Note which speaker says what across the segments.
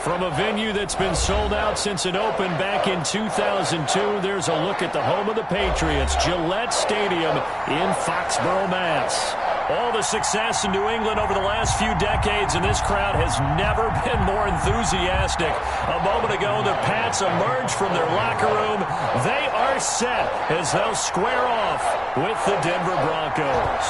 Speaker 1: From a venue that's been sold out since it opened back in 2002, there's a look at the home of the Patriots, Gillette Stadium in Foxborough, Mass. All the success in New England over the last few decades, and this crowd has never been more enthusiastic. A moment ago, the Pats emerged from their locker room. They are set as they'll square off with the Denver Broncos.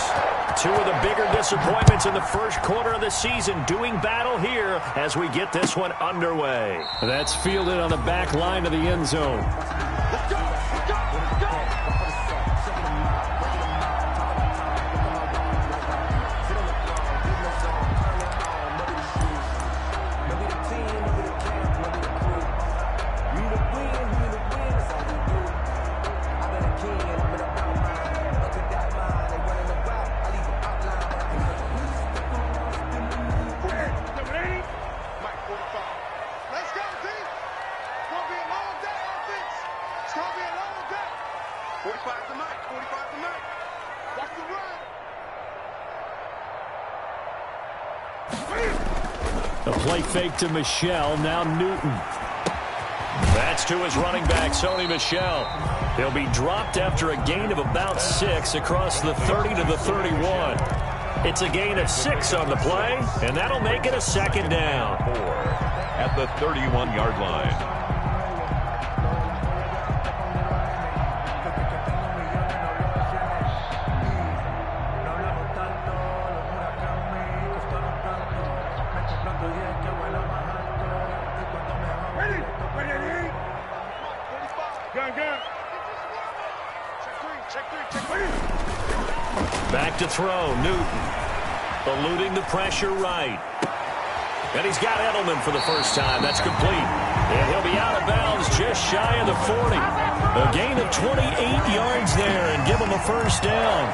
Speaker 1: Two of the bigger disappointments in the first quarter of the season doing battle here as we get this one underway. That's fielded on the back line of the end zone.
Speaker 2: Let's go! Let's go! Let's go!
Speaker 1: A play fake to Michel, now Newton. That's to his running back, Sony Michel. He'll be dropped after a gain of about 6 across the 30 to the 31. It's a gain of 6 on the play, and that'll make it a second down.
Speaker 3: 4 at the 31-yard line.
Speaker 1: Back to throw, Newton. Eluding the pressure right. And he's got Edelman for the first time. That's complete. And he'll be out of bounds just shy of the 40. A gain of 28 yards there and give him a first down.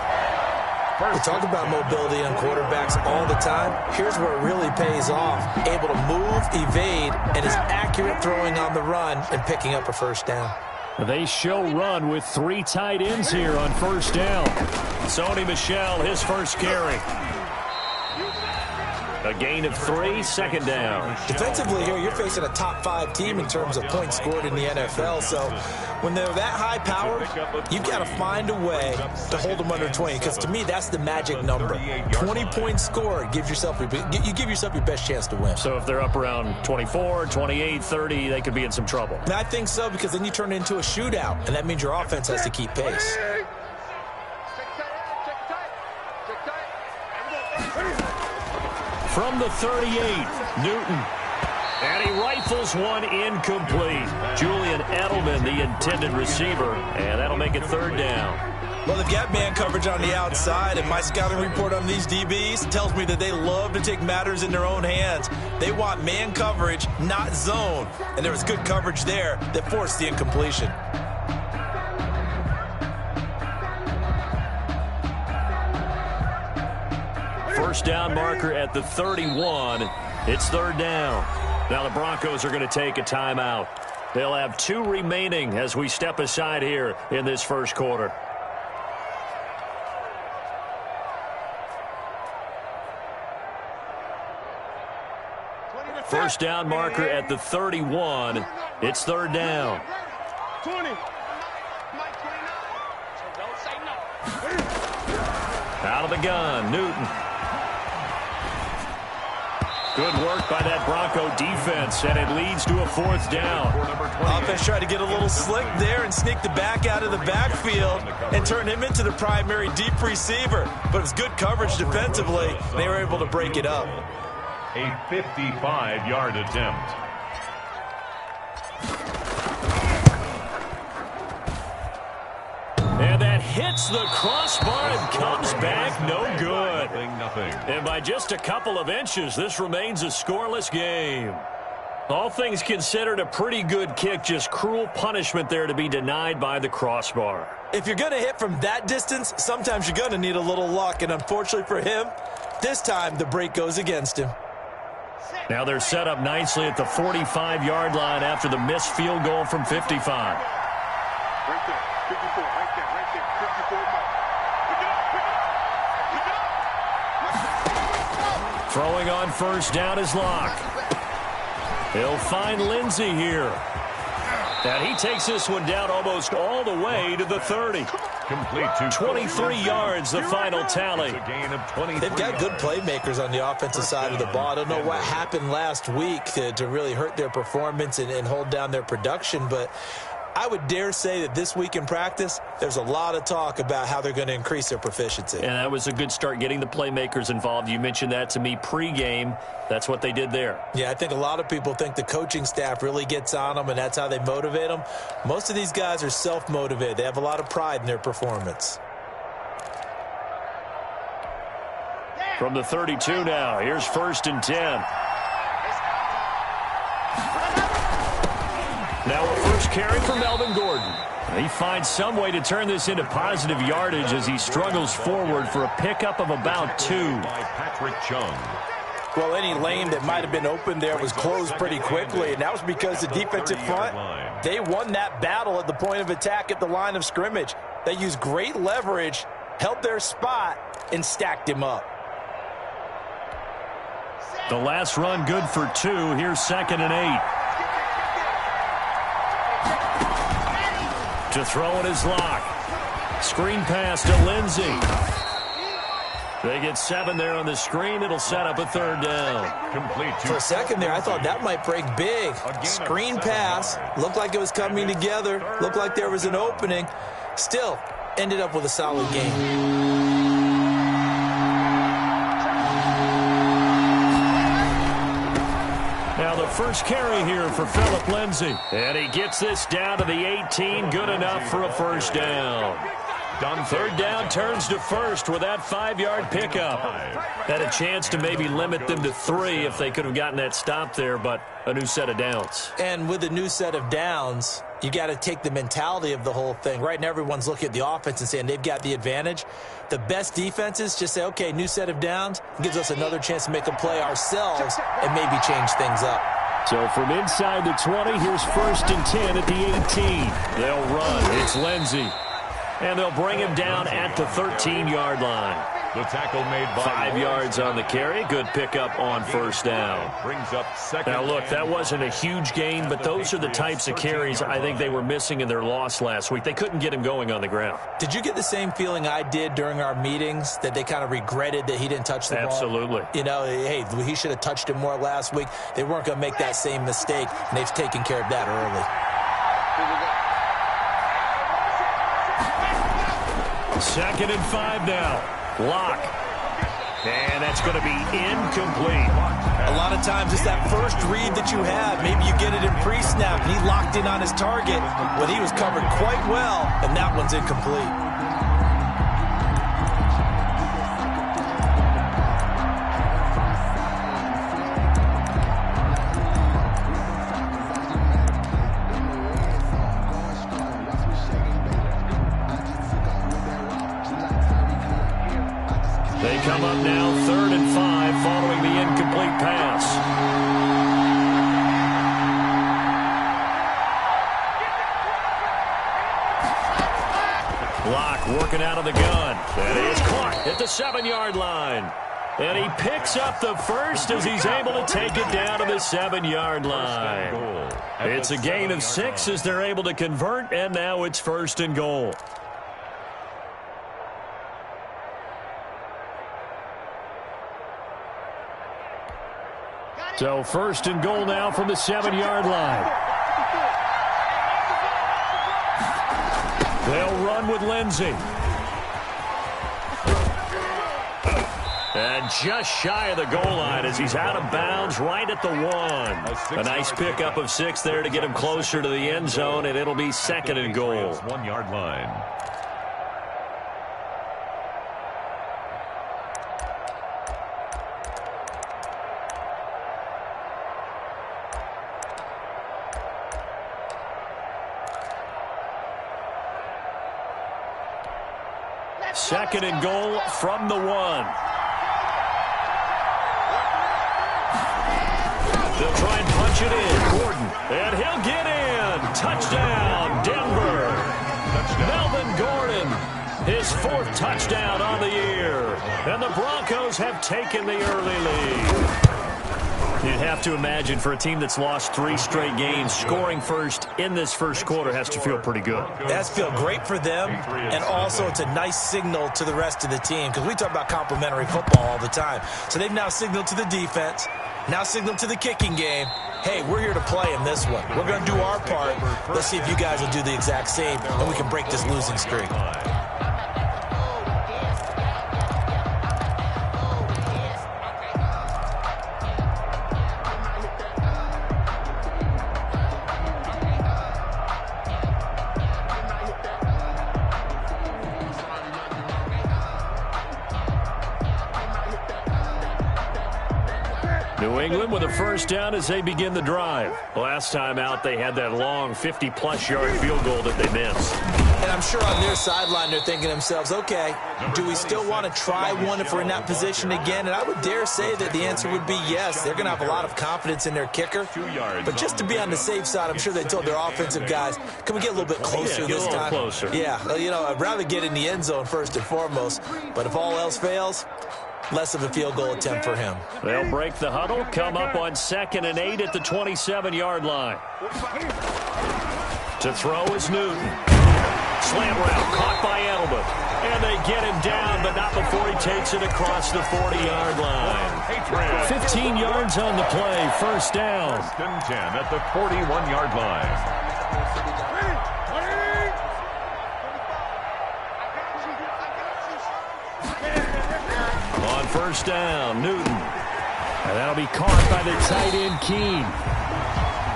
Speaker 4: We talk about mobility on quarterbacks all the time. Here's where it really pays off. Able to move, evade, and is accurate throwing on the run and picking up a first down.
Speaker 1: They show run with 3 tight ends here on first down. Sony Michel, his first carry. A gain of 3, second down.
Speaker 4: Defensively here, you're facing a top 5 team in terms of points scored in the NFL. So when they're that high powered, you've got to find a way to hold them under 20. Because to me, that's the magic number. 20 points scored, you give yourself your best chance to win.
Speaker 1: So if they're up around 24, 28, 30, they could be in some trouble.
Speaker 4: And I think so, because then you turn it into a shootout, and that means your offense has to keep pace.
Speaker 1: From the 38, Newton. And he rifles one incomplete. Julian Edelman, the intended receiver, and that'll make it third down.
Speaker 4: Well, they've got man coverage on the outside, and my scouting report on these DBs tells me that they love to take matters in their own hands. They want man coverage, not zone. And there was good coverage there that forced the incompletion.
Speaker 1: First down marker at the 31. It's third down. Now the Broncos are going to take a timeout. They'll have 2 remaining as we step aside here in this first quarter. First down marker at the 31. It's third down.
Speaker 2: 20.
Speaker 1: Out of the gun, Newton. Good work by that Bronco defense, and it leads to a fourth down.
Speaker 4: Offense tried to get a little slick there and sneak the back out of the backfield and turn him into the primary deep receiver. But it was good coverage defensively. They were able to break it up.
Speaker 3: A 55-yard attempt.
Speaker 1: And that hits the crossbar and comes back no good.
Speaker 3: Nothing.
Speaker 1: And by just a couple of inches, this remains a scoreless game. All things considered, a pretty good kick, just cruel punishment there to be denied by the crossbar.
Speaker 4: If you're going to hit from that distance, sometimes you're going to need a little luck. And unfortunately for him, this time the break goes against him.
Speaker 1: Now they're set up nicely at the 45-yard line after the missed field goal from 55.
Speaker 2: Right there, 54, right there, 54. Pick it up.
Speaker 1: Throwing on first down is Locke. He'll find Lindsey here. And he takes this one down almost all the way to the 30.
Speaker 3: Complete to
Speaker 1: 23 yards, the final tally.
Speaker 3: A gain of 23
Speaker 4: They've got good
Speaker 3: yards.
Speaker 4: playmakers on the offensive side of the ball. I don't know what happened last week to really hurt their performance and hold down their production, but I would dare say that this week in practice, there's a lot of talk about how they're going to increase their proficiency.
Speaker 1: And that was a good start, getting the playmakers involved. You mentioned that to me pregame. That's what they did there.
Speaker 4: Yeah, I think a lot of people think the coaching staff really gets on them, and that's how they motivate them. Most of these guys are self-motivated. They have a lot of pride in their performance.
Speaker 1: From the 32 now, here's 1st and 10. Now a first carry for Melvin Gordon. He finds some way to turn this into positive yardage as he struggles forward for a pickup of about 2.
Speaker 3: By Patrick Chung.
Speaker 4: Well, any lane that might have been open there was closed pretty quickly, and that was because the defensive front, they won that battle at the point of attack at the line of scrimmage. They used great leverage, held their spot, and stacked him up.
Speaker 1: The last run good for 2. Here's 2nd and 8. To throw in his lock. Screen pass to Lindsey. They get 7 there on the screen. It'll set up a 3rd down.
Speaker 3: Complete to
Speaker 4: For a second there, I thought that might break big. Screen pass. Looked like it was coming together. Looked like there was an opening. Still, ended up with a solid game.
Speaker 1: Now the first carry here for Phillip Lindsay. And he gets this down to the 18. Good enough for a first down.
Speaker 3: Done.
Speaker 1: 3rd down turns to 1st with that 5-yard pickup. Had a chance to maybe limit them to 3 if they could have gotten that stop there, but a new set of downs.
Speaker 4: And with a new set of downs, you got to take the mentality of the whole thing. Right now, everyone's looking at the offense and saying they've got the advantage. The best defenses just say, okay, new set of downs, gives us another chance to make a play ourselves and maybe change things up.
Speaker 1: So from inside the 20, here's 1st and 10 at the 18. They'll run. It's Lindsey. And they'll bring him down at the 13-yard line.
Speaker 3: The tackle made by
Speaker 1: 5 yards on the carry. Good pickup on 1st down.
Speaker 3: Brings up 2nd.
Speaker 1: Now, look, that wasn't a huge gain, but those are the types of carries I think they were missing in their loss last week. They couldn't get him going on the ground.
Speaker 4: Did you get the same feeling I did during our meetings, that they kind of regretted that he didn't touch the ball?
Speaker 1: Absolutely.
Speaker 4: You know, hey, he should have touched it more last week. They weren't going to make that same mistake, and they've taken care of that early.
Speaker 1: 2nd and 5 now. Lock. And that's going to be incomplete.
Speaker 4: A lot of times it's that first read that you have. Maybe you get it in pre-snap, and he locked in on his target when he was covered quite well, and that one's incomplete.
Speaker 1: They come up now 3rd and 5 following the incomplete pass. Lock working out of the gun. That is caught at the 7-yard line. And he picks up the first as he's able to take it down to the 7-yard line. It's a gain of 6 as they're able to convert, and now it's 1st and goal. So 1st and goal now from the 7-yard line. They'll run with Lindsey. And just shy of the goal line as he's out of bounds right at the 1. A nice pickup of 6 there to get him closer to the end zone, and it'll be 2nd and goal.
Speaker 3: 1-yard line.
Speaker 1: Second and goal from the 1. They'll try and punch it in. Gordon. And he'll get in. Touchdown, Denver. Melvin Gordon. His 4th touchdown on the year. And the Broncos have taken the early lead. You'd have to imagine for a team that's lost 3 straight games, scoring first in this first quarter has to feel pretty good.
Speaker 4: It has to feel great for them, and also it's a nice signal to the rest of the team because we talk about complimentary football all the time. So they've now signaled to the defense, now signaled to the kicking game, hey, we're here to play in this one. We're going to do our part. Let's see if you guys will do the exact same, and we can break this losing streak.
Speaker 1: New England with a first down as they begin the drive. Last time out, they had that long 50-plus yard field goal that they missed.
Speaker 4: And I'm sure on their sideline they're thinking to themselves, okay, do we still want to try one if we're in that position again? And I would dare say that the answer would be yes. They're going to have a lot of confidence in their kicker. But just to be on the safe side, I'm sure they told their offensive guys, can we get a little bit closer this time?
Speaker 1: Closer.
Speaker 4: Yeah, well, you know, I'd rather get in the end zone first and foremost. But if all else fails, less of a field goal attempt for him.
Speaker 1: They'll break the huddle, come up on 2nd and 8 at the 27-yard line. To throw is Newton. Slam route, caught by Edelman. And they get him down, but not before he takes it across the 40-yard line. 15 yards on the play, first down.
Speaker 3: 10 at the 41-yard line.
Speaker 1: First down, Newton. And that'll be caught by the tight end, Keene.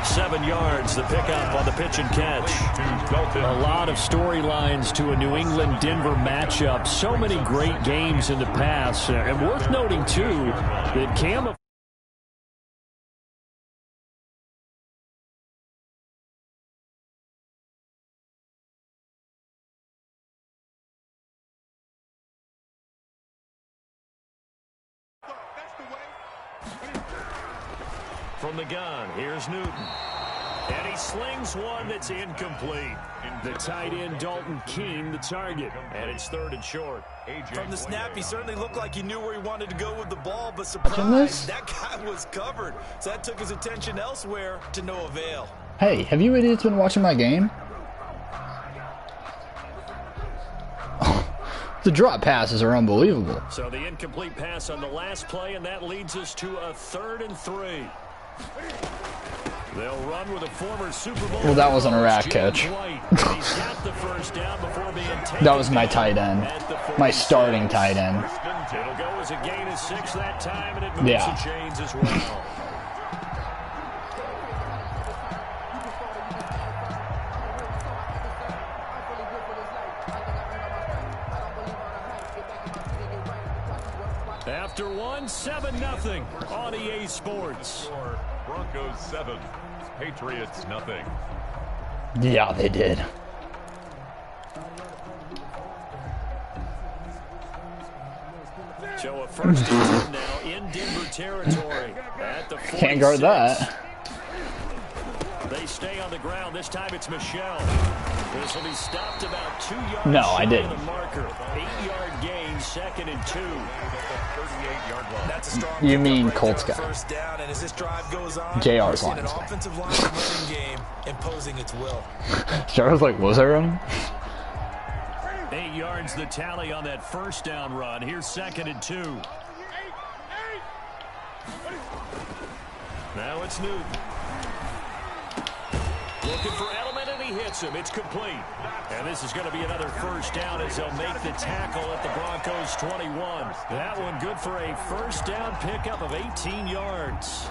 Speaker 1: 7 yards, the pickup on the pitch and catch. A lot of storylines to a New England-Denver matchup. So many great games in the past. And worth noting, too, that Cam... From the gun, here's Newton. And he slings one that's incomplete. The tight end, Dalton Keene, the target. And it's 3rd and short.
Speaker 4: From the snap, he certainly looked like he knew where he wanted to go with the ball, but surprise, that guy was covered. So that took his attention elsewhere to no avail.
Speaker 5: Hey, have you idiots been watching my game? The drop passes are unbelievable.
Speaker 1: So the incomplete pass on the last play, and that leads us to a 3rd and 3. They'll run with a former Super Bowl.
Speaker 5: Well, that wasn't a rat catch. That was my tight end. My starting tight end.
Speaker 1: It'll go as a gain of 6 that time, and it moves the chains as well. After 1, 7-0 on EA Sports.
Speaker 3: Broncos 7, Patriots nothing.
Speaker 5: Yeah, they did.
Speaker 1: So a first and 10 now in Denver territory. At the 46.
Speaker 5: Can't guard that.
Speaker 1: They stay on the ground. This time it's Michelle. This will be stopped about 2 yards.
Speaker 5: No, I didn't.
Speaker 1: The marker. 8-yard gain, 2nd and 2.
Speaker 3: 38-yard line.
Speaker 4: That's a strong
Speaker 5: You mean
Speaker 4: right
Speaker 5: Colts
Speaker 4: there,
Speaker 5: guy.
Speaker 4: first down, and as this drive goes on,
Speaker 5: JR's
Speaker 4: an
Speaker 5: line's guy.
Speaker 4: offensive line running game imposing its will.
Speaker 5: I was like, was I running?
Speaker 1: 8 yards the tally on that first down run. Here's 2nd and 2. Now it's Newton. Looking for Edelman, and he hits him. It's complete. And this is going to be another first down as they'll make the tackle at the Broncos' 21. That one good for a first down pickup of 18 yards.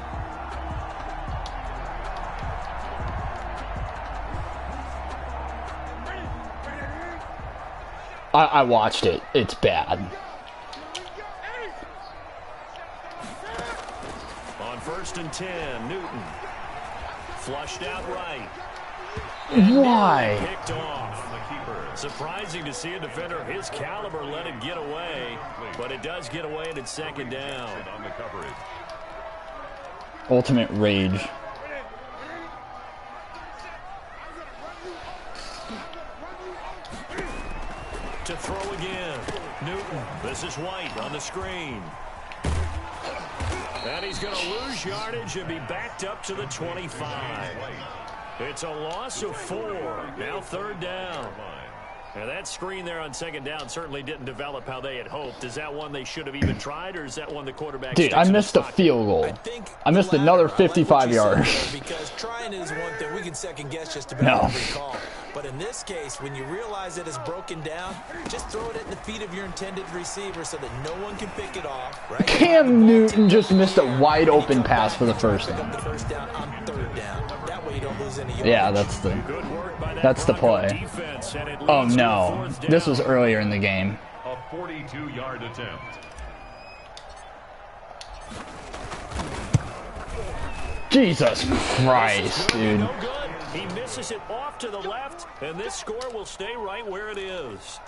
Speaker 5: I watched it. It's bad.
Speaker 1: On 1st and 10, Newton. Flushed out right.
Speaker 5: Why?
Speaker 1: Picked off. Surprising to see a defender of his caliber let it get away, but it does get away and it's 2nd down.
Speaker 5: Ultimate rage.
Speaker 1: To throw again. Newton. This is White on the screen. And he's going to lose yardage and be backed up to the 25. It's a loss of 4. Now 3rd down. Now that screen there on 2nd down certainly didn't develop how they had hoped. Is that one they should have even tried, or is that one the quarterback?
Speaker 5: Dude, I missed a field goal. I missed another 55 yards.
Speaker 4: Because trying is one thing. We can second guess just about every call. But in this case, when you realize it is broken down, just throw it at the feet of your intended receiver so that no one can pick it off. Right?
Speaker 5: Cam Newton just missed a wide open pass for the first down.
Speaker 4: The first down on 3rd down. That way you don't lose any yards.
Speaker 5: Yeah, that's the play. Oh no, this was earlier in the game.
Speaker 3: A 42-yard attempt.
Speaker 5: Jesus Christ, dude.
Speaker 1: He misses it off to the left, and this score will stay right where it is.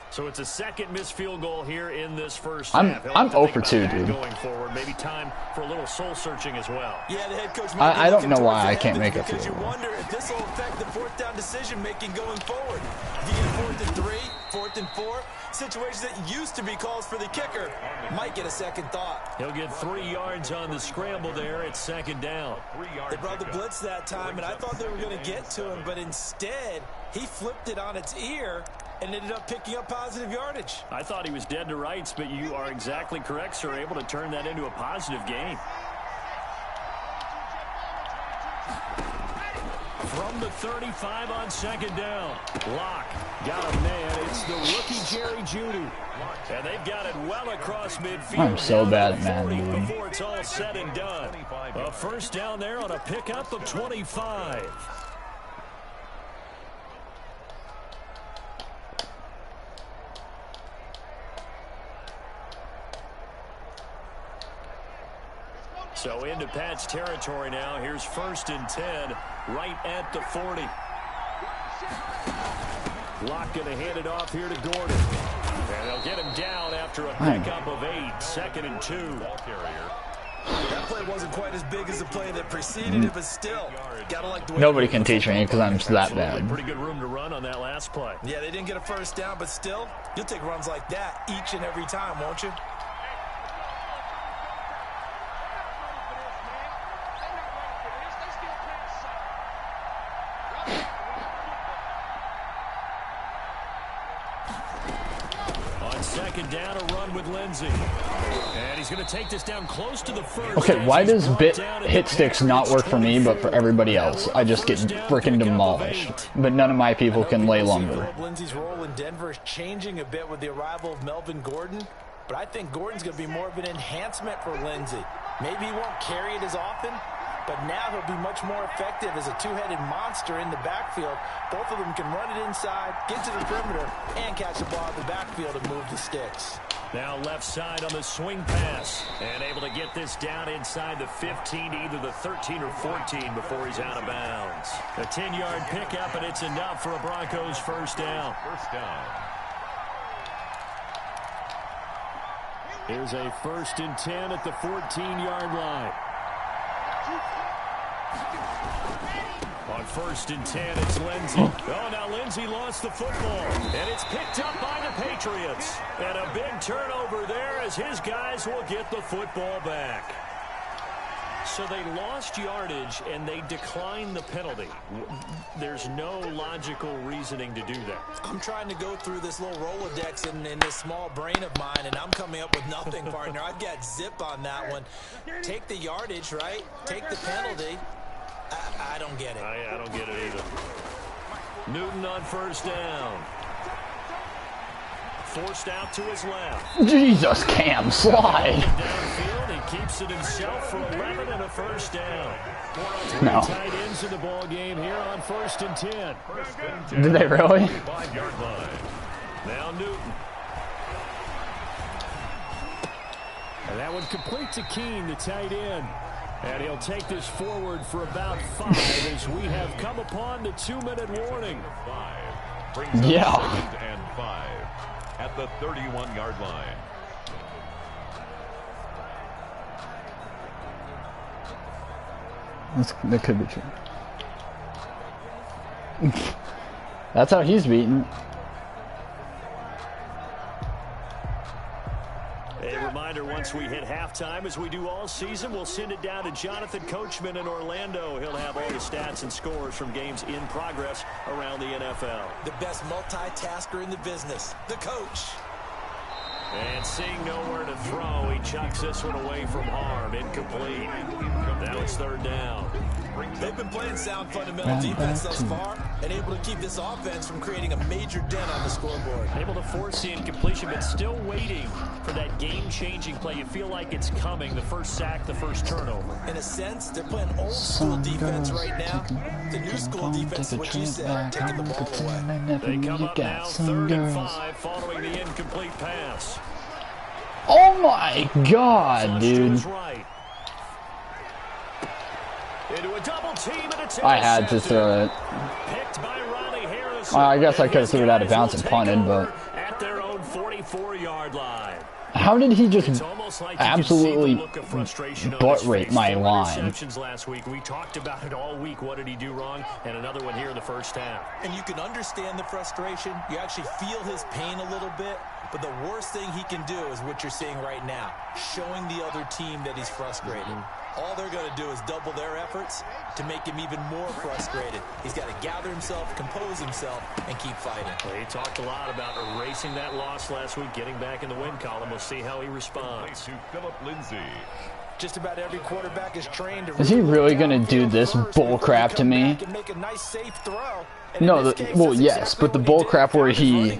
Speaker 1: So it's a second missed field goal here in this first half.
Speaker 5: I'm 0 for 2, dude.
Speaker 1: Going forward, maybe time for a little soul searching as well.
Speaker 4: Yeah, the head coach.
Speaker 5: I don't know why I can't make a field
Speaker 4: goal. You wonder if this will affect the 4th down decision making going forward. If you get 4th and 3, 4th and 4, situations that used to be calls for the kicker might get a second thought.
Speaker 1: He'll get 3 yards on the scramble there at 2nd down.
Speaker 4: They brought the blitz that time, and I thought they were going to get to him, but instead he flipped it on its ear and ended up picking up positive yardage.
Speaker 1: I thought he was dead to rights, but you are exactly correct, sir. Able to turn that into a positive gain. From the 35 on 2nd down. Lock got a man. It's the rookie Jerry Jeudy. And they've got it well across midfield.
Speaker 5: I'm so bad at Madden, dude.
Speaker 1: Before it's all said and done. A first down there on a pickup of 25. So into Pat's territory now. Here's 1st and 10, right at the 40. Lock going to hand it off here to Gordon. And they'll get him down after a pickup of 8, 2nd and 2.
Speaker 4: That play wasn't quite as big as the play that preceded it, but still, gotta like the way.
Speaker 5: Nobody can teach me because I'm that bad.
Speaker 1: Pretty good room to run on that last play.
Speaker 4: Yeah, they didn't get a first down, but still, you'll take runs like that each and every time, won't you?
Speaker 1: Second down, a run with Lindsey. And he's going to take this down close to the first.
Speaker 5: Okay, why does hit sticks not work for me, but for everybody else? I just get freaking demolished. But none of my people can lay lumber.
Speaker 4: Lindsey's role in Denver is changing a bit with the arrival of Melvin Gordon, but I think Gordon's going to be more of an enhancement for Lindsey. Maybe he won't carry it as often, but now he'll be much more effective as a two-headed monster in the backfield. Both of them can run it inside, get to the perimeter, and catch the ball in the backfield and move the sticks.
Speaker 1: Now left side on the swing pass. And able to get this down inside the 15, either the 13 or 14 before he's out of bounds. A 10-yard pickup, and it's enough for a Broncos first down. Here's a 1st and 10 at the 14-yard line. On 1st and 10, it's Lindsey. Oh, now Lindsey lost the football. And it's picked up by the Patriots. And a big turnover there as his guys will get the football back. So they lost yardage and they declined the penalty. There's no logical reasoning to do that.
Speaker 4: I'm trying to go through this little Rolodex in this small brain of mine, and I'm coming up with nothing, partner. I've got zip on that one. Take the yardage, right? Take the penalty. I don't get it.
Speaker 1: I don't get it either. Newton on first down. Forced out to his left.
Speaker 5: Jesus, Cam, slide.
Speaker 1: Downfield, he keeps it himself for 11 and a first down.
Speaker 5: No.
Speaker 1: Tight ends in the ball game here on 1st and 10.
Speaker 5: Did they really?
Speaker 1: 5-yard line. Now Newton. And that one complete to Keene, the tight end. And he'll take this forward for about 5 as we have come upon the 2-minute warning.
Speaker 5: Yeah.
Speaker 3: And 5 at the 31-yard line.
Speaker 5: That could be true. That's how he's beaten.
Speaker 1: A reminder once once we hit halftime, as we do all season, we'll send it down to Jonathan Coachman in Orlando. He'll have all the stats and scores from games in progress around the NFL.
Speaker 4: The best multitasker in the business, the coach.
Speaker 1: And seeing nowhere to throw, he chucks this one away from harm. Incomplete. Now it's third down.
Speaker 4: They've been playing sound fundamental defense thus far and able to keep this offense from creating a major dent on the scoreboard.
Speaker 1: Able to force the incompletion, but still waiting for that game-changing play. You feel like it's coming, the first sack, the first turnover.
Speaker 4: In a sense, they're playing old-school defense right now. The new school defense is what you said, taking the ball away.
Speaker 1: They come up now, 3rd and 5, following the incomplete pass.
Speaker 5: Oh my God, dude. I had to throw it. I guess I could have threw it out of bounds and punted, but
Speaker 1: at their own 44-yard line.
Speaker 5: How did he just absolutely butt rape my line?
Speaker 1: Last week. We talked about it all week. What did he do wrong? And another one here in the first half.
Speaker 4: And you can understand the frustration. You actually feel his pain a little bit. But the worst thing he can do is what you're seeing right now, showing the other team that he's frustrated. All they're going to do is double their efforts to make him even more frustrated. He's got to gather himself, compose himself, and keep fighting.
Speaker 1: Well, he talked a lot about erasing that loss last week, getting back in the win column. We'll see how he responds.
Speaker 4: Just about every quarterback is trained to...
Speaker 5: Is he really going to do this bull crap to me? No, well, yes, but the bull crap where he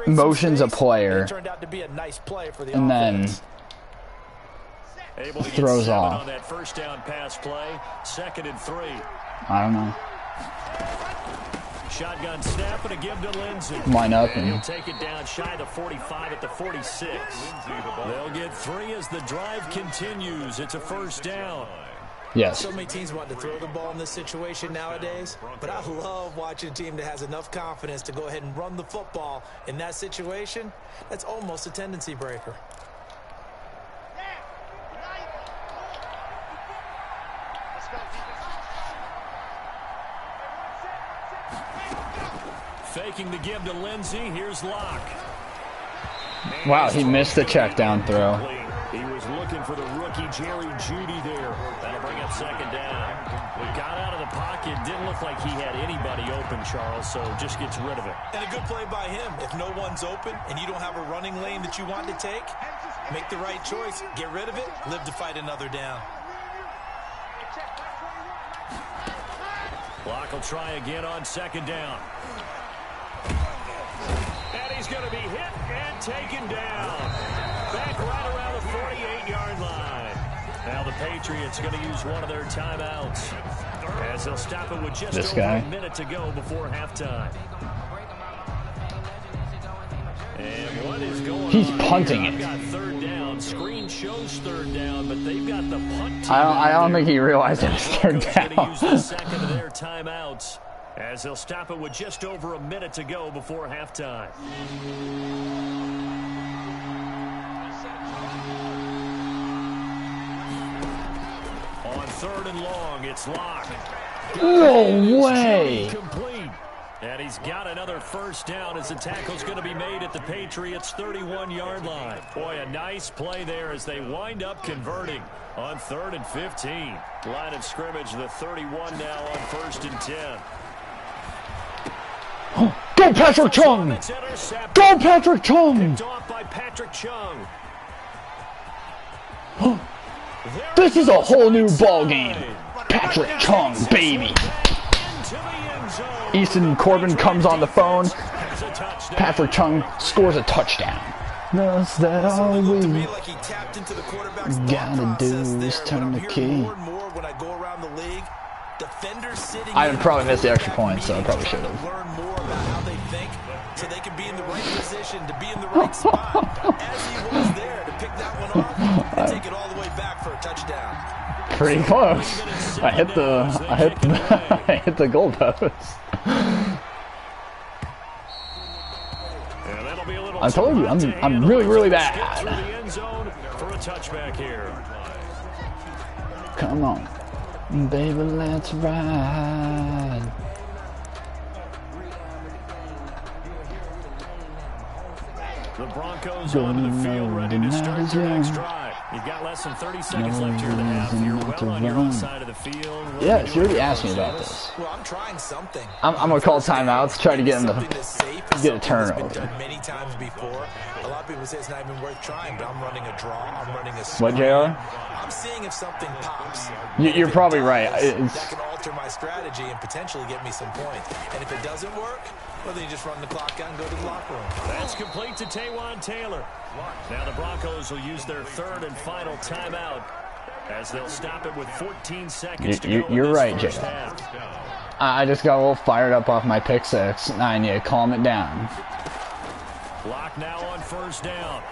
Speaker 5: motions a player and then throws off.
Speaker 1: On that first down pass play, 2nd and 3.
Speaker 5: I don't know.
Speaker 1: Shotgun snap and a give to Lindsey.
Speaker 5: Line up
Speaker 1: and he'll
Speaker 5: and
Speaker 1: take it down shy of the 45 at the 46. They'll get 3 as the drive continues. It's a first down.
Speaker 5: yes.
Speaker 4: So many teams want to throw the ball in this situation nowadays, but I love watching a team that has enough confidence to go ahead and run the football. In that situation, that's almost a tendency breaker.
Speaker 1: Faking the give to Lindsey. Here's Locke.
Speaker 5: Wow, he missed the check down throw.
Speaker 1: He was looking for the rookie Jerry Jeudy there. That'll bring up 2nd down. We got out of the pocket. Didn't look like he had anybody open, Charles, so just gets rid of it.
Speaker 4: And a good play by him. If no one's open and you don't have a running lane that you want to take, make the right choice. Get rid of it. Live to fight another down.
Speaker 1: Locke will try again on 2nd down. And he's going to be hit and taken down. Back right around the 48-yard line. Now the Patriots going to use one of their timeouts as they'll stop it with just over a minute to go before halftime. And what is going on?
Speaker 5: He's punting it.
Speaker 1: Got 3rd down. Screen shows 3rd down, but they've got the punt team.
Speaker 5: I don't think he realized it was 3rd down.
Speaker 1: Going to use the 2nd of their timeouts as they'll stop it with just over a minute to go before halftime. On 3rd and long, it's Locke.
Speaker 5: No way.
Speaker 1: Complete. And he's got another first down as the tackle's going to be made at the Patriots' 31-yard line. Boy, a nice play there as they wind up converting on 3rd and 15. Line of scrimmage, the 31 now on 1st and 10.
Speaker 5: Go Patrick Chung! Go Patrick Chung!
Speaker 1: Picked off by Patrick Chung.
Speaker 5: This is a whole new ball game. Patrick Chung, baby. Easton Corbin comes on the phone. Patrick Chung scores a touchdown. That's that all we gotta do is turn the key. I would probably miss the extra point, so I probably should have.
Speaker 4: Learn more about how they think so they can be in the right position to be in the right spot. As he was there to pick that one off and take it all the way back for a touchdown.
Speaker 5: Pretty close. I hit the goalpost. I told you, I'm really bad. Come on, baby, let's ride.
Speaker 1: The Broncos onto the field, ready to start their next drive. You've got less than 30 seconds left here in the half. You're well on your own side of the field.
Speaker 5: Yes, you already asked me about this.
Speaker 4: Well, I'm trying something.
Speaker 5: I'm gonna call timeouts, try to get him to get a turnover.
Speaker 4: It's been done many times before. A lot of people say it's not even worth trying, but I'm running a draw. I'm running a screen.
Speaker 5: What, JR?
Speaker 4: I'm seeing if something pops.
Speaker 5: You're probably right.
Speaker 4: That can alter my strategy and potentially get me some points. And if it doesn't work, well, then you just run the clock out and go to the locker room.
Speaker 1: That's complete to Taywan Taylor. Now the Broncos will use their third and final timeout as they'll stop it with 14 seconds to go.
Speaker 5: You're right, Jay. I just got a little fired up off my pick six. I need to calm it down.
Speaker 1: Block now on first down.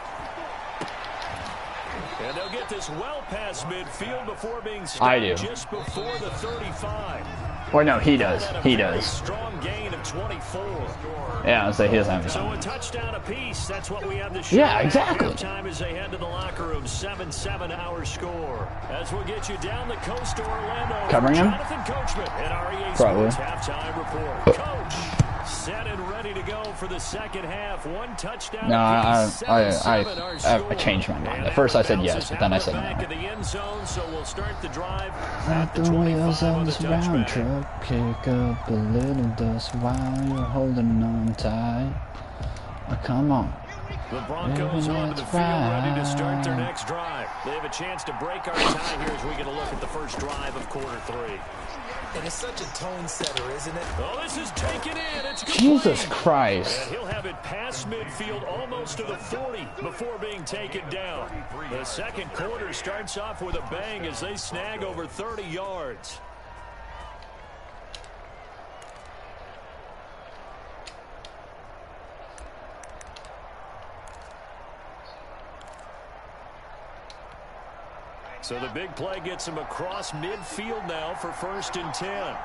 Speaker 1: And they'll get this well past midfield before being stopped just before the 35.
Speaker 5: Or no, he does. He does.
Speaker 1: Strong gain of 24.
Speaker 5: Yeah, I'll say he doesn't have a
Speaker 1: So a touchdown apiece. That's what we have to show.
Speaker 5: Yeah, exactly.
Speaker 1: Time as they head to the locker room. 7-7 our score. As we'll get you down the coast to Orlando.
Speaker 5: Covering him?
Speaker 1: Jonathan Coachman at REA
Speaker 5: Probably.
Speaker 1: Sports halftime report. Coach set and ready to go for the second half. One touchdown.
Speaker 5: No, I changed my mind. At first I said yes, but then I said no.
Speaker 1: Back in the end zone, so we'll start the drive
Speaker 5: Let the wheels on this round truck kick up a little dust while you're holding on tight. Oh, come on.
Speaker 1: The Broncos onto the field, ready to start their next drive. They have a chance to break our tie here as we get a look at the first drive of quarter three.
Speaker 4: And it's such a tone setter, isn't it?
Speaker 1: Oh, this is taken in. It's complete.
Speaker 5: Jesus Christ.
Speaker 1: And he'll have it past midfield almost to the 40 before being taken down. The second quarter starts off with a bang as they snag over 30 yards. So the big play gets him across midfield now for 1st and 10.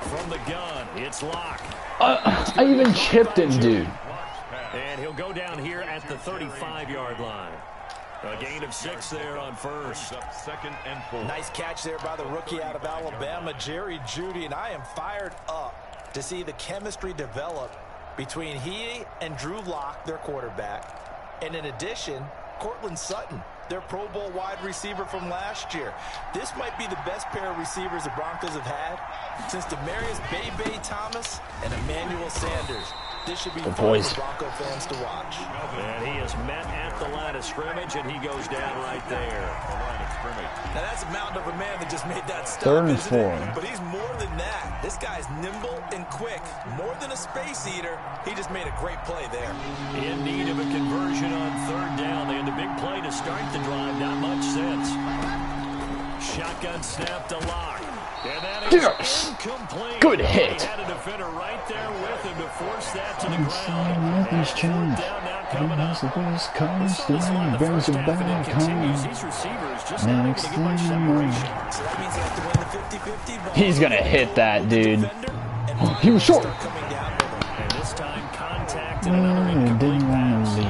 Speaker 1: From the gun, it's Locke.
Speaker 5: I even chipped him, dude.
Speaker 1: And he'll go down here at the 35-yard line. A gain of 6 there on first.
Speaker 3: Second and 4.
Speaker 4: Nice catch there by the rookie out of Alabama, Jerry Jeudy, and I am fired up to see the chemistry develop between he and Drew Lock, their quarterback, and in addition, Cortland Sutton, their Pro Bowl wide receiver from last year. This might be the best pair of receivers the Broncos have had since Demaryius Bebe Thomas and Emmanuel Sanders. This should be fun for Bronco fans to watch.
Speaker 1: And he is met at the line of scrimmage, and he goes down right there.
Speaker 4: Now that's a mountain of a man that just made that stop.
Speaker 5: 3rd and 4.
Speaker 4: But he's more than that. This guy's nimble and quick. More than a space eater, he just made a great play there.
Speaker 1: In need of a conversion on 3rd down. They had a big play to start the drive. Not much sense. Shotgun snap to Locke. And that is incomplete.
Speaker 5: Good hit.
Speaker 1: He had a defender right there with him to force that to the ground.
Speaker 5: Nothing's changed. West Coast and brings it back home. Next thing you know, he's gonna hit that, dude. He was short.
Speaker 1: And this time contact and
Speaker 5: Well,
Speaker 1: another
Speaker 5: I
Speaker 1: incomplete
Speaker 5: didn't want
Speaker 1: pass.
Speaker 5: to leave.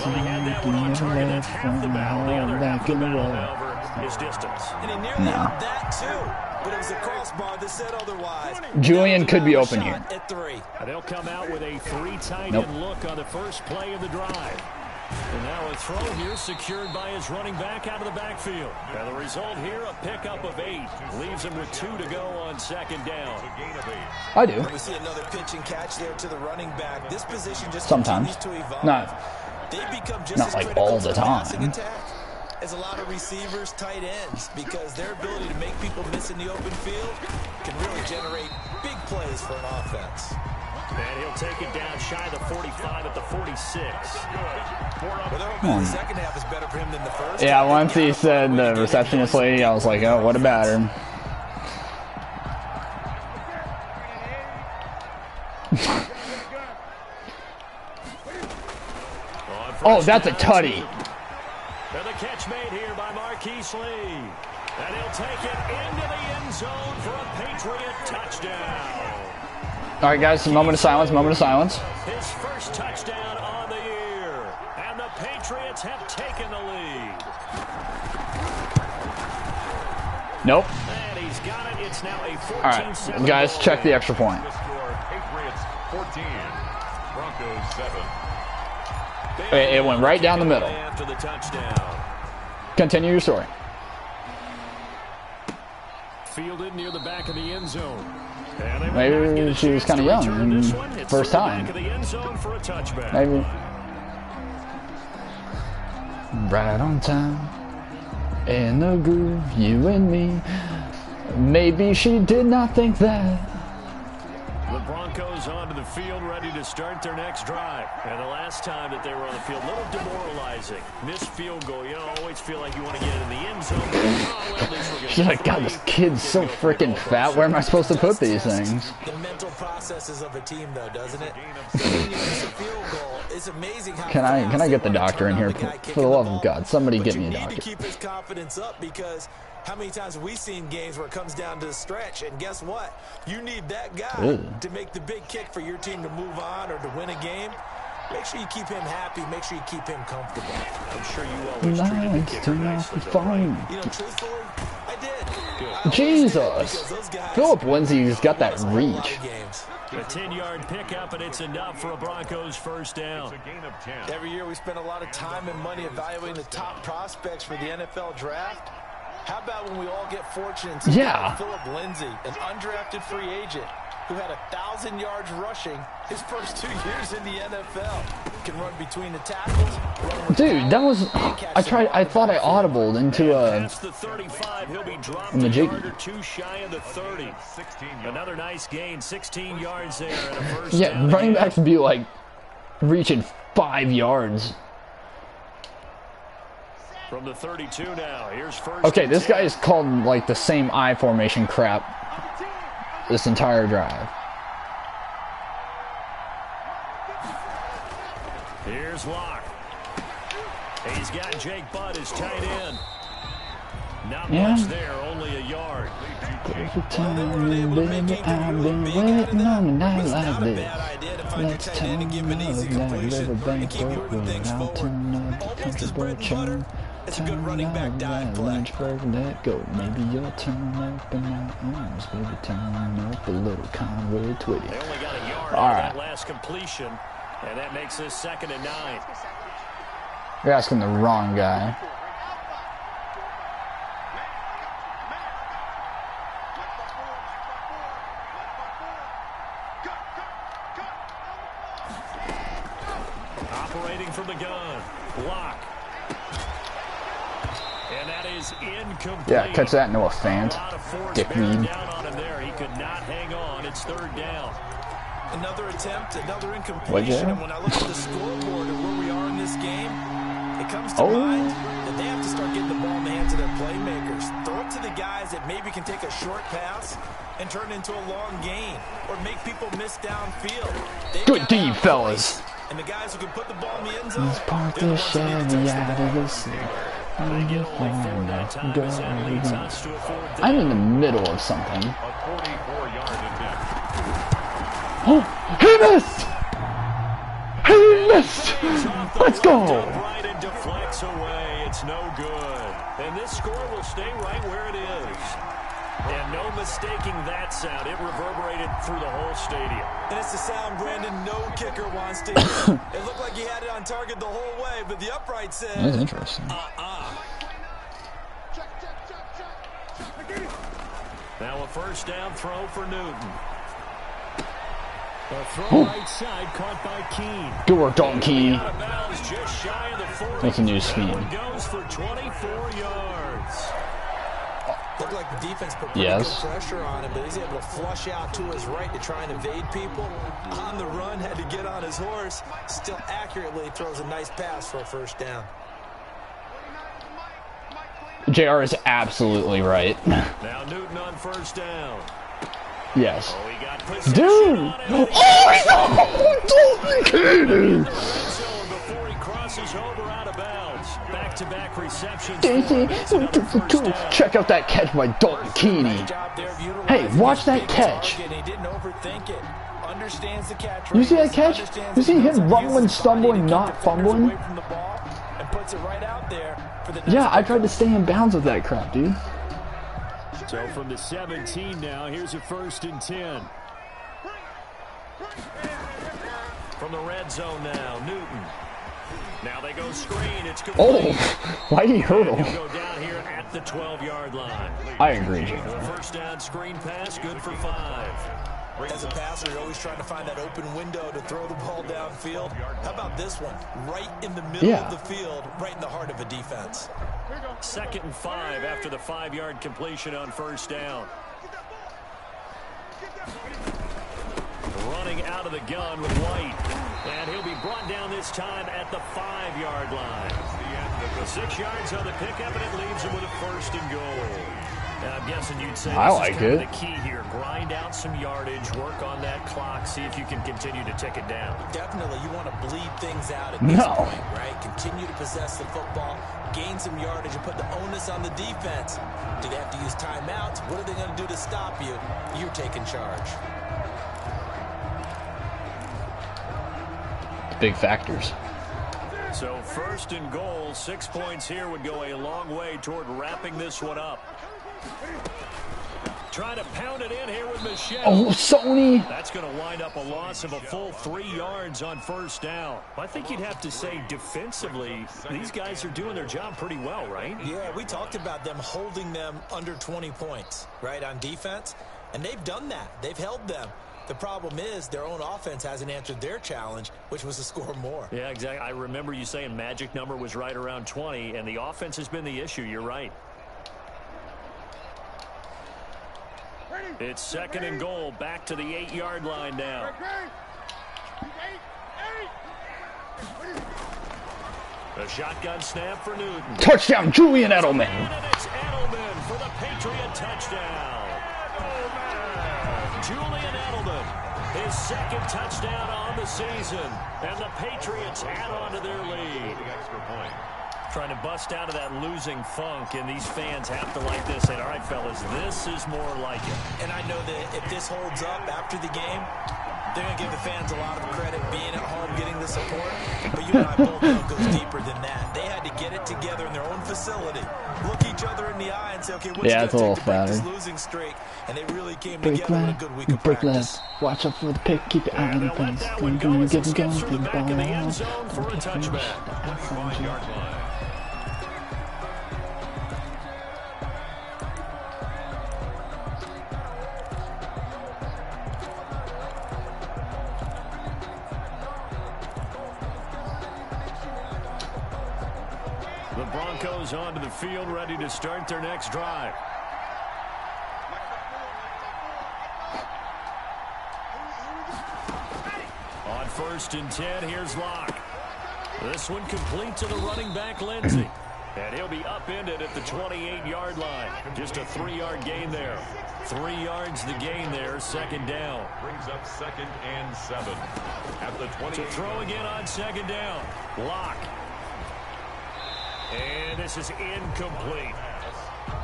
Speaker 1: Well, he had that one on target. That's half the battle. The other half the battle, however, is distance.
Speaker 4: And he nearly had that too. But it was a crossbar that said otherwise.
Speaker 5: Julian could be open here.
Speaker 4: At 3.
Speaker 1: They'll come out with a 3 tight end look on the first play of the drive. And now a throw here secured by his running back out of the backfield. And the result here, a pickup of 8. Leaves him with 2 to go on 2nd down.
Speaker 5: I do.
Speaker 4: We see another pitch and catch there to the running back. This position just
Speaker 5: Sometimes.
Speaker 4: continues to evolve.
Speaker 5: Not
Speaker 4: They become just
Speaker 5: not
Speaker 4: as
Speaker 5: like
Speaker 4: critical
Speaker 5: all
Speaker 4: to
Speaker 5: the
Speaker 4: passing
Speaker 5: time.
Speaker 4: attack as a lot of receivers, tight ends, because their ability to make people miss in the open field can really generate big plays for an offense.
Speaker 1: And he'll take it down shy of the 45 at the 46.
Speaker 4: Well, they're hoping the second half is better for him than the first.
Speaker 5: Yeah, once he said the receptionist lady, I was like, oh, what about her? Oh, that's a tutty.
Speaker 1: And the catch made here by Marquise Lee. And he'll take it into the end zone for a Patriot touchdown.
Speaker 5: All right, guys, moment of silence, moment of silence.
Speaker 1: His first touchdown on the year. And the Patriots have taken the lead.
Speaker 5: Nope.
Speaker 1: And he's got it. It's now a 14-7.
Speaker 5: All right, guys, check the extra point.
Speaker 3: Patriots 14. Broncos 7.
Speaker 5: It went right down the middle.
Speaker 1: After the touchdown.
Speaker 5: Continue your story.
Speaker 1: Fielded near the back of the end zone. And they
Speaker 5: Maybe she was kind of young and first time. Maybe. Right on time. In the groove, you and me. Maybe she did not think that.
Speaker 1: The Broncos onto the field, ready to start their next drive. And the last time that they were on the field, a little demoralizing. Missed field goal, you always feel like you want to get it in the end zone. Oh, well, at least we're gonna
Speaker 5: She's like, God, this kid's so freaking fat. Where am I supposed to put these things?
Speaker 4: The mental processes of a team, though, doesn't it? When you miss a field goal, it's amazing how
Speaker 5: Can I get the doctor in here? For the love of God, somebody get me a doctor.
Speaker 4: You need to keep his confidence up because how many times have we seen games where it comes down to the stretch, and guess what? You need that guy to make the big kick for your team to move on or to win a game. Make sure you keep him happy. Make sure you keep him comfortable.
Speaker 1: I'm sure you always treated the kicker nicely, though, right?
Speaker 4: You know, truthfully, I did.
Speaker 1: Good.
Speaker 5: Jesus. Philip Lindsay's got that reach.
Speaker 1: A 10-yard pickup, and it's enough for a Broncos first down.
Speaker 4: Every year we spend a lot of time and money evaluating the top prospects for the NFL draft. How about when we all get fortunate to get Philip Lindsay, an undrafted free agent who had 1,000 yards rushing his first 2 years in the NFL. Can run between the tackles.
Speaker 5: Dude, that was I thought I audibled into
Speaker 1: That's the 35. He'll be dropped
Speaker 5: in the
Speaker 1: a
Speaker 5: jiggy.
Speaker 1: yard or two shy of the 30. Another nice gain, 16 yards there and a first
Speaker 5: Yeah,
Speaker 1: down.
Speaker 5: running backs be like reaching 5 yards.
Speaker 1: From the 32 now. Here's first.
Speaker 5: Okay, this guy is called like the same I formation crap this entire drive.
Speaker 1: Here's Locke. He's got Jake Butt as tight end. Not much there, only a yard.
Speaker 5: Every time, baby, I've been waiting on a night like this. Let's turn up that riverbank Brookwood. I'll turn up the comfortable charm. Turn up that Lynchburg, let go. Maybe you'll turn up in my arms. Baby, turn up a little Conway Twitty.
Speaker 1: They only got a yard
Speaker 5: All
Speaker 1: out of
Speaker 5: right.
Speaker 1: that last completion, and that makes this 2nd and 9.
Speaker 5: You're asking the wrong guy.
Speaker 1: Operating from the gun. Block. And that is incomplete.
Speaker 5: Yeah, catch that into a fant.
Speaker 1: A lot of force
Speaker 5: Dick
Speaker 1: bearing
Speaker 5: weed.
Speaker 1: down on him there. He could not hang on. It's 3rd down.
Speaker 4: Another attempt, another
Speaker 5: What'd you
Speaker 4: incompletion.
Speaker 5: say?
Speaker 4: And when I look at the scoreboard and where we are in this game, it comes to mind that they have to start getting the ball in the hands of their playmakers. Throw it to the guys that maybe can take a short pass and turn it into a long gain or make people miss downfield.
Speaker 5: Good D, fellas.
Speaker 4: And the guys who can put the ball in the end zone,
Speaker 5: Let's park
Speaker 4: they're the
Speaker 5: this
Speaker 4: ones that need to
Speaker 5: Chevy
Speaker 4: touch the
Speaker 5: out of
Speaker 4: ball.
Speaker 5: the city.
Speaker 1: They get only 4 that time as that leads us to a 4th down.
Speaker 5: I'm in the middle of something.
Speaker 3: A 44-yard attempt.
Speaker 5: Oh, he missed! He missed! Let's go!
Speaker 1: Right and deflects away. It's no good. And this score will stay right where it is. And no mistaking that sound. It reverberated through the whole stadium.
Speaker 4: And it's the sound Brandon no kicker wants to hear. It looked like he had it on target the whole way, but the upright said,
Speaker 5: That's interesting.
Speaker 1: Now a first down throw for Newton. A throw right side caught by Keene.
Speaker 5: Good work, Dalton Keene.
Speaker 1: Out of bounds, just shy of the 40.
Speaker 5: That's a new
Speaker 1: That
Speaker 5: scheme.
Speaker 1: one goes for 24 yards.
Speaker 4: looked like the defense put pretty good pressure on him, but he's able to flush out to his right to try and evade people. On the run, had to get on his horse. Still accurately throws a nice pass for a first down.
Speaker 5: JR is absolutely right.
Speaker 1: Now Newton on first down.
Speaker 5: Yes.
Speaker 1: Oh, he got possession
Speaker 5: Dude!
Speaker 1: on it.
Speaker 5: Oh,
Speaker 1: Before he crosses over out of bounds. Back-to-back receptions.
Speaker 5: Check out that catch by Dalton Keeney. Hey, watch that catch. You see that catch? You see him rumbling, stumbling, not fumbling? Yeah, I tried to stay in bounds with that crap, dude.
Speaker 1: So from the 17 now, here's a 1st and 10. From the red zone now, Newton. Now they go screen. It's complete.
Speaker 5: Oh, why did he hurdle?
Speaker 1: He'll go down here at the 12-yard line.
Speaker 5: I agree, Jim.
Speaker 1: The first down screen pass, good for 5.
Speaker 4: As a passer, you're always trying to find that open window to throw the ball downfield. How about this one? Right in the middle of the field, right in the heart of a defense.
Speaker 1: 2nd and 5 after the 5-yard completion on first down. Running out of the gun with White. And he'll be brought down this time at the 5-yard line. The 6 yards on the pickup, and it leaves him with a 1st and goal. Now, I'm guessing you'd say this is kind of the key here. Grind out some yardage, work on that clock, see if you can continue to tick it down.
Speaker 4: Definitely, you want to bleed things out at this point, right? Continue to possess the football, gain some yardage, and put the onus on the defense. Do they have to use timeouts? What are they going to do to stop you? You're taking charge.
Speaker 5: Big factors.
Speaker 1: So 1st and goal, 6 points here would go a long way toward wrapping this one up. Trying to pound it in here with Michelle.
Speaker 5: Oh, Sony.
Speaker 1: That's going to wind up a loss of a full 3 yards on first down. I think you'd have to say defensively, these guys are doing their job pretty well, right?
Speaker 4: Yeah, we talked about them holding them under 20 points, right, on defense. And they've done that. They've held them. The problem is their own offense hasn't answered their challenge, which was to score more.
Speaker 1: Yeah, exactly. I remember you saying magic number was right around 20, and the offense has been the issue. You're right. It's 2nd and goal. Back to the 8-yard line now. A shotgun snap for Newton.
Speaker 5: Touchdown, Julian Edelman.
Speaker 1: And it's Edelman for the Patriot touchdown. Julian Edelman, his 2nd touchdown on the season. And the Patriots add on to their lead. Trying to bust out of that losing funk, and these fans have to like this. And all right, fellas, this is more like it.
Speaker 4: And I know that if this holds up after the game, they're going to give the fans a lot of credit being at home, getting the support. But you and I both know it goes deeper than that. They had to get it together in their own facility, look each other in the eye and say, okay, what's going to take to break this losing streak? And they really came together with a good week of practice.
Speaker 5: Watch out for the pick, keep your eye on the fence. Gonna get him going for the
Speaker 1: back in the end
Speaker 5: ball.
Speaker 1: zone for a touchback. The Broncos onto the field, ready to start their next drive. On 1st and 10, here's Locke. This one complete to the running back, Lindsey. And he'll be upended at the 28-yard line. Just a 3-yard gain there. 3 yards the gain there, 2nd down.
Speaker 3: Brings up 2nd and 7. At the 20.
Speaker 1: To throw again on 2nd down. Locke. And this is incomplete.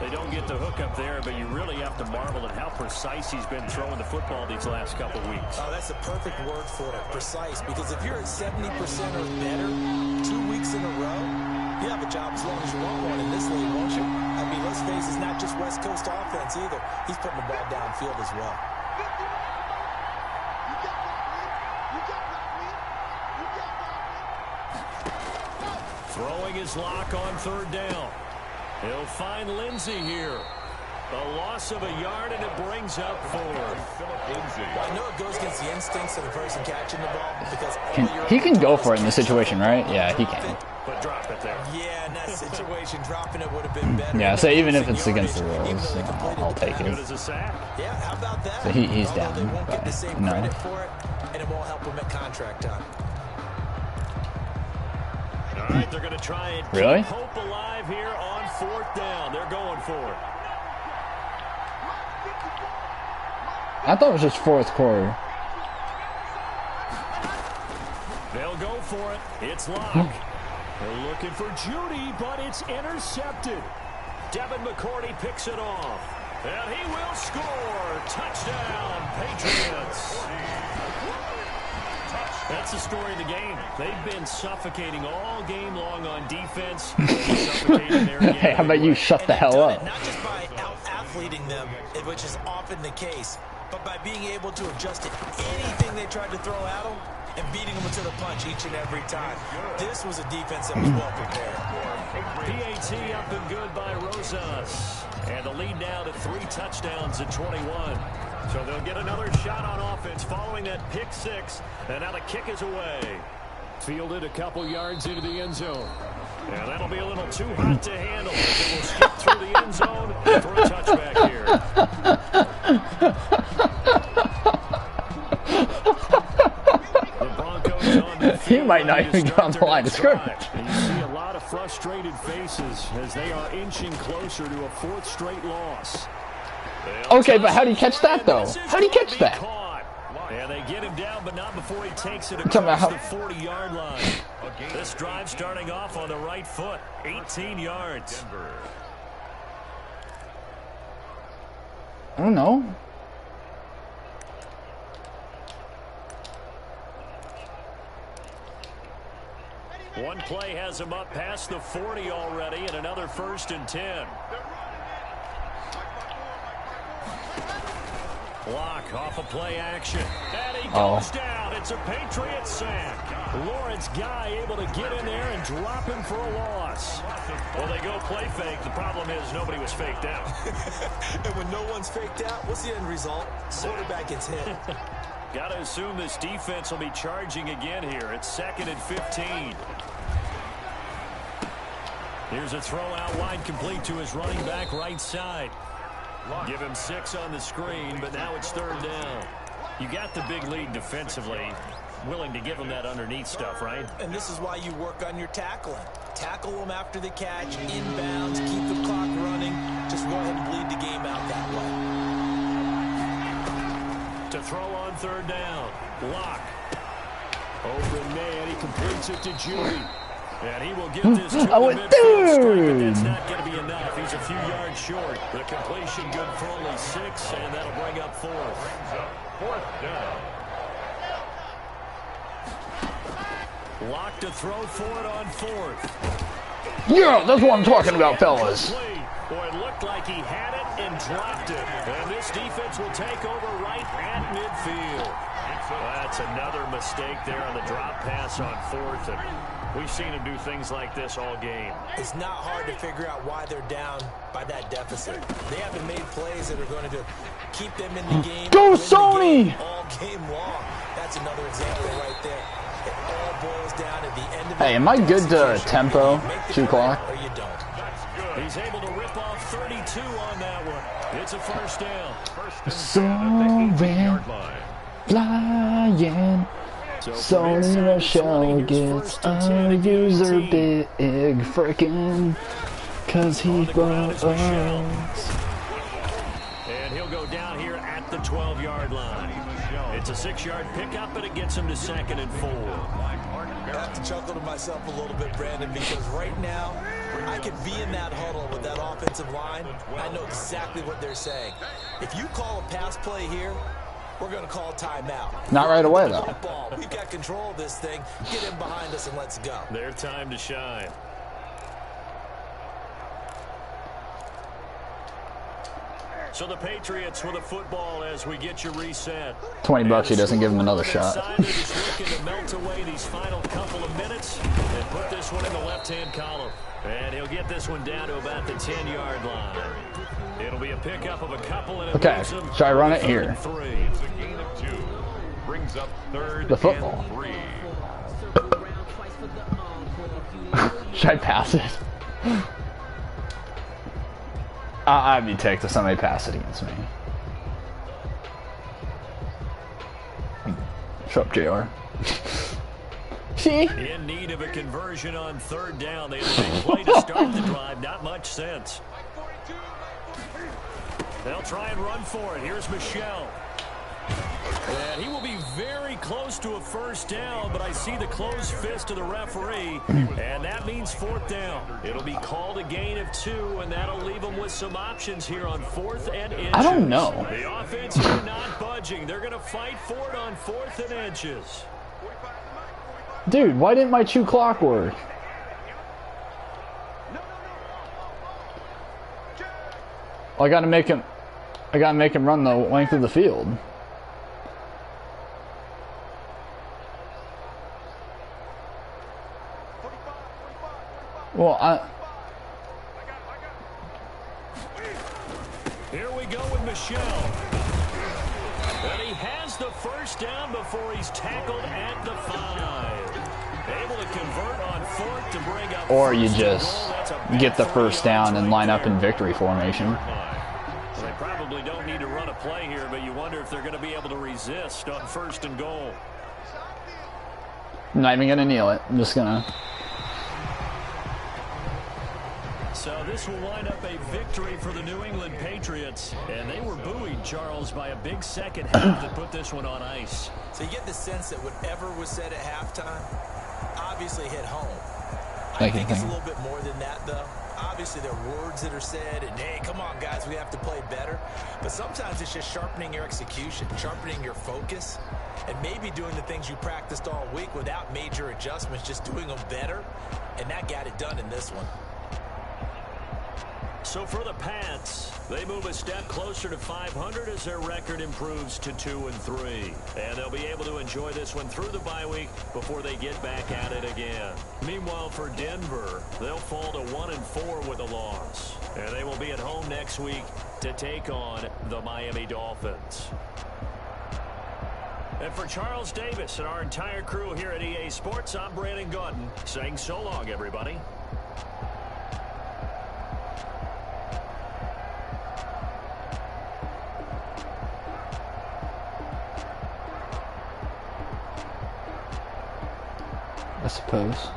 Speaker 1: They don't get the hook up there, but you really have to marvel at how precise he's been throwing the football these last couple weeks.
Speaker 4: Oh, that's a perfect word for it, precise, because if you're at 70% or better 2 weeks in a row, you have a job as long as you want one in this league, won't you? I mean, let's face it, it's not just West Coast offense either. He's putting the ball downfield as well.
Speaker 1: Throwing his Lock on 3rd down. He'll find Lindsey here. A loss of a yard, and it brings up 4.
Speaker 4: Well, I know it goes against the instincts of the person catching the ball because
Speaker 5: he can go for it in this situation, right? Yeah, he can.
Speaker 1: But drop it there.
Speaker 4: Yeah, in that situation, dropping it would have been better.
Speaker 5: Yeah, so even if it's against the rules, I'll take it.
Speaker 1: Good as a sack.
Speaker 4: Yeah, how about that?
Speaker 5: So he's down.
Speaker 4: They won't get the same
Speaker 5: No.
Speaker 4: credit for it, and it won't help him at contract time.
Speaker 1: All right, they're going to try and
Speaker 5: Really?
Speaker 1: keep hope alive here on 4th down. They're going for it.
Speaker 5: I thought it was just 4th quarter.
Speaker 1: They'll go for it. It's Locke. They're looking for Judy, but it's intercepted. Devin McCourty picks it off. And he will score. Touchdown, Patriots. That's the story of the game. They've been suffocating all game long on defense. Suffocating there again.
Speaker 5: Hey, how about you shut the hell up?
Speaker 4: Not just by out-athleting them, which is often the case, but by being able to adjust to anything they tried to throw at them and beating them to the punch each and every time. This was a defense that was well prepared.
Speaker 1: PAT up and good by Rosas. And the lead now to 3 touchdowns at 21. So they'll get another shot on offense following that pick 6. And now the kick is away. Fielded a couple yards into the end zone. Yeah, that'll be a little too hot to handle. It will skip through the end zone for a touchback here. The Broncos on the field.
Speaker 5: He might not even get on the line of scrimmage.
Speaker 1: And you see a lot of frustrated faces as they are inching closer to a 4th straight loss.
Speaker 5: Okay, but how do you catch that, though? How do you catch that?
Speaker 1: Yeah, they get him down, but not before he takes it across the 40-yard line. This drive starting off on the right foot, 18 yards.
Speaker 5: I don't know.
Speaker 1: One play has him up past the 40 already, and another 1st and 10. Block off a play action. And he goes down. It's a Patriot sack. Lawrence Guy able to get in there and drop him for a loss. Well, they go play fake. The problem is nobody was faked out.
Speaker 4: And when no one's faked out, what's the end result? Quarterback gets hit.
Speaker 1: Got to assume this defense will be charging again here. It's 2nd and 15. Here's a throw out wide complete to his running back right side. Give him 6 on the screen, but now it's 3rd down. You got the big lead defensively. Willing to give him that underneath stuff, right?
Speaker 4: And this is why you work on your tackling. Tackle them after the catch, inbounds, keep the clock running. Just go ahead and bleed the game out that way.
Speaker 1: To throw on 3rd down. Block. Open man. He completes it to Judy. And he will get this to the midfield strike, but that's not going to be enough. He's a few yards short. The completion good for only 6, and that'll bring up 4th.
Speaker 3: 4th down.
Speaker 1: Lock to throw for it on 4th.
Speaker 5: Yeah, that's what I'm talking about, fellas.
Speaker 1: Boy, it looked like he had it and dropped it. And this defense will take over right at midfield. That's another mistake there on the drop pass on 4th. And we've seen him do things like this all game.
Speaker 4: It's not hard to figure out why they're down by that deficit. They haven't made plays that are going to keep them in the game.
Speaker 5: Go, Sony!
Speaker 4: All game long. That's another example right there. It all boils down at the end of
Speaker 5: Hey, am I good to tempo? 2 o'clock?
Speaker 4: Or you don't.
Speaker 1: He's able to rip off 32 on that one. It's a 1st down.
Speaker 5: Soaring, flying. So the show gets a user big frickin' cause he blows.
Speaker 1: And he'll go down here at the 12-yard line. It's a 6-yard pickup, but it gets him to 2nd and 4.
Speaker 4: I have to chuckle to myself a little bit, Brandon, because right now I could be in that huddle with that offensive line. I know exactly what they're saying. If you call a pass play here, we're going to call a timeout.
Speaker 5: Not right away, though.
Speaker 4: We've got control of this thing. Get him behind us and let's go.
Speaker 1: Their time to shine. So the Patriots with a football as we get you reset.
Speaker 5: $20, he doesn't give him another shot.
Speaker 1: Just looking to melt away these final couple of minutes and put this one in the left-hand column. And he'll get this one down to about the 10-yard line. It'll be a pickup of a couple. And
Speaker 5: okay, should I run it here?
Speaker 3: It's a gain of 2. Brings up 3rd
Speaker 5: the football.
Speaker 3: and 3.
Speaker 5: Should I pass it? I'd be ticked if somebody passed it against me. Shut up, JR. See?
Speaker 1: In need of a conversion on 3rd down. They had a big play to start the drive. Not much sense. They'll try and run for it. Here's Michelle. And he will be very close to a 1st down, but I see the closed fist of the referee, and that means 4th down. It'll be called a gain of 2, and that'll leave them with some options here on 4th and inches.
Speaker 5: I don't know.
Speaker 1: The offense here not budging. They're going to fight for it on 4th and inches.
Speaker 5: Dude, why didn't my 2 clock work? Well, I gotta make him run the length of the field. Well,
Speaker 1: Here we go with Michelle. And he has the first down before he's tackled at the 5. Able to convert on 4th to bring up.
Speaker 5: or you just get the first down and line up in victory formation.
Speaker 1: Well, they probably don't need to run a play here, but you wonder if they're going to be able to resist on 1st and goal.
Speaker 5: I'm not even gonna kneel it. I'm just gonna.
Speaker 1: So this will wind up a victory for the New England Patriots. And they were buoyed, Charles, by a big second half that put this one on ice.
Speaker 4: So you get the sense that whatever was said at halftime obviously hit home.
Speaker 5: Thank
Speaker 4: I
Speaker 5: you,
Speaker 4: think it's a
Speaker 5: thank you.
Speaker 4: little bit more than that, though. Obviously, there are words that are said, and, hey, come on, guys, we have to play better. But sometimes it's just sharpening your execution, sharpening your focus, and maybe doing the things you practiced all week without major adjustments, just doing them better, and that got it done in this one.
Speaker 1: So for the Pats, they move a step closer to 500 as their record improves to 2-3. And they'll be able to enjoy this one through the bye week before they get back at it again. Meanwhile, for Denver, they'll fall to 1-4 with a loss. And they will be at home next week to take on the Miami Dolphins. And for Charles Davis and our entire crew here at EA Sports, I'm Brandon Gaudin saying so long, everybody.
Speaker 5: I suppose.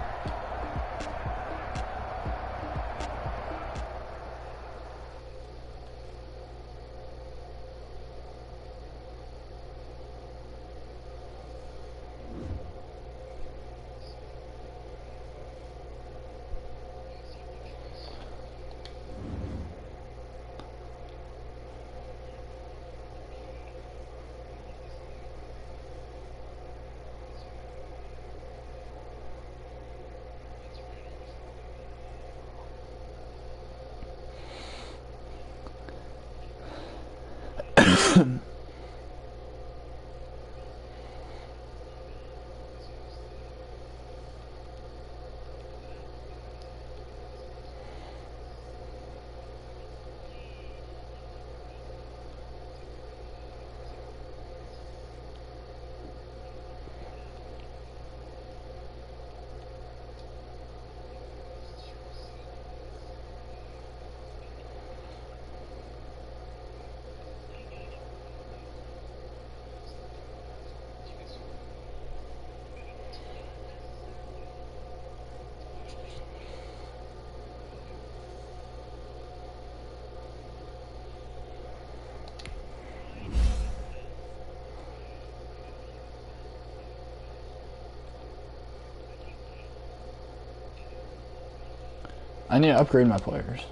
Speaker 5: I need to upgrade my players.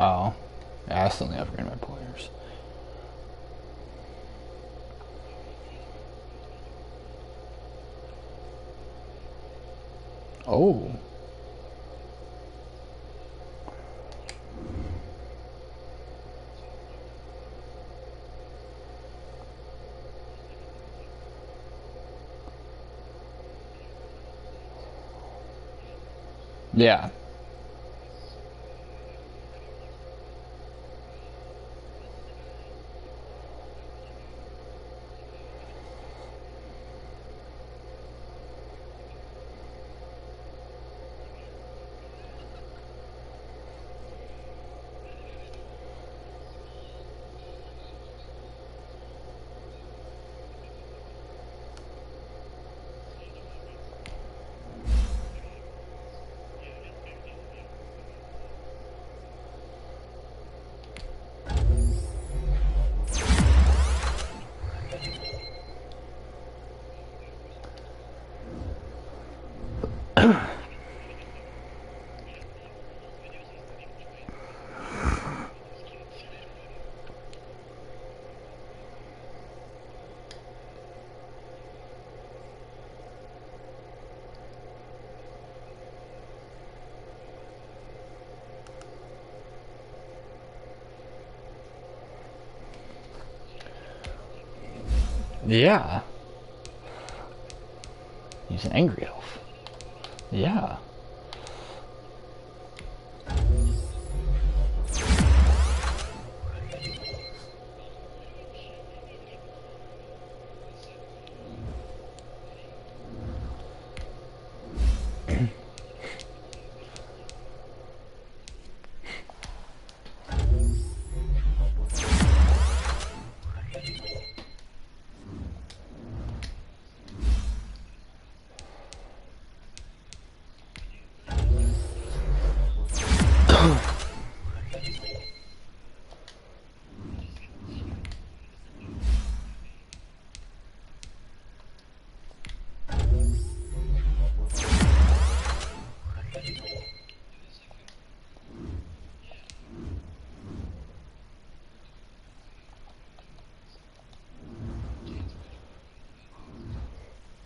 Speaker 5: Oh, yeah, I still need to upgrade my players. Oh. Yeah. Yeah. He's an angry elf. Yeah.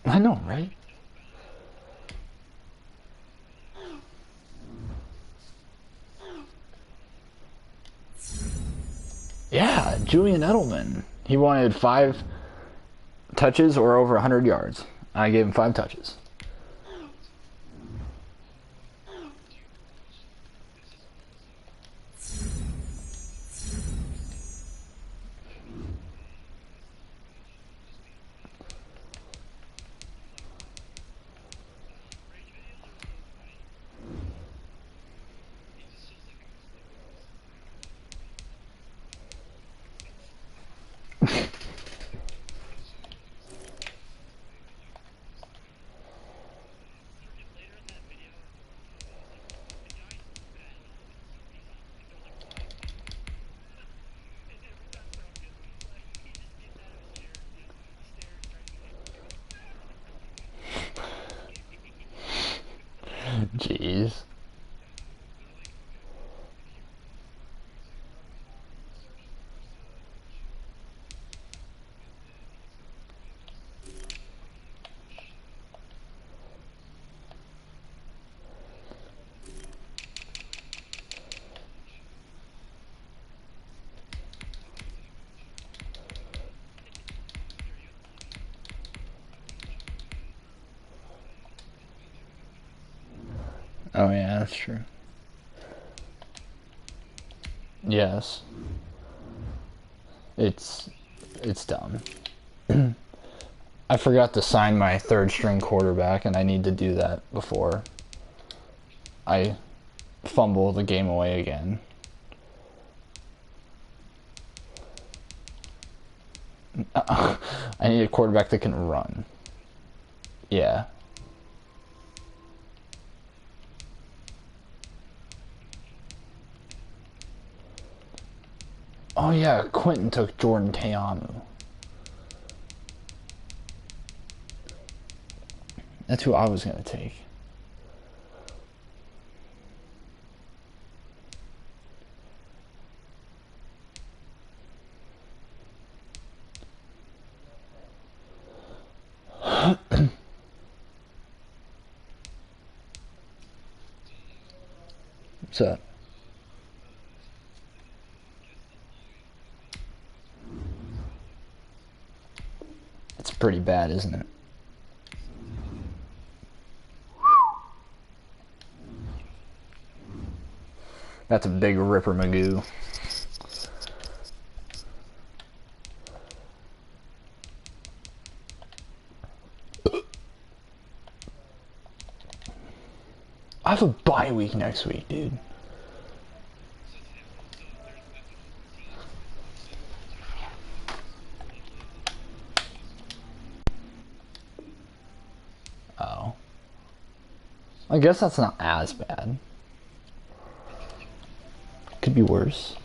Speaker 5: I know, right? Yeah, Julian Edelman. He wanted 5 touches or over 100 yards. I gave him 5 touches. Jeez. Oh yeah, that's true. Yes. It's dumb. I forgot to sign my 3rd string quarterback, and I need to do that before I fumble the game away again. I need a quarterback that can run. Yeah. Oh yeah, Quentin took Jordan Teamu. That's who I was going to take. What's up? It's pretty bad, isn't it? That's a big ripper Magoo. I have a bye week next week, dude. Oh. I guess that's not as bad. Could be worse.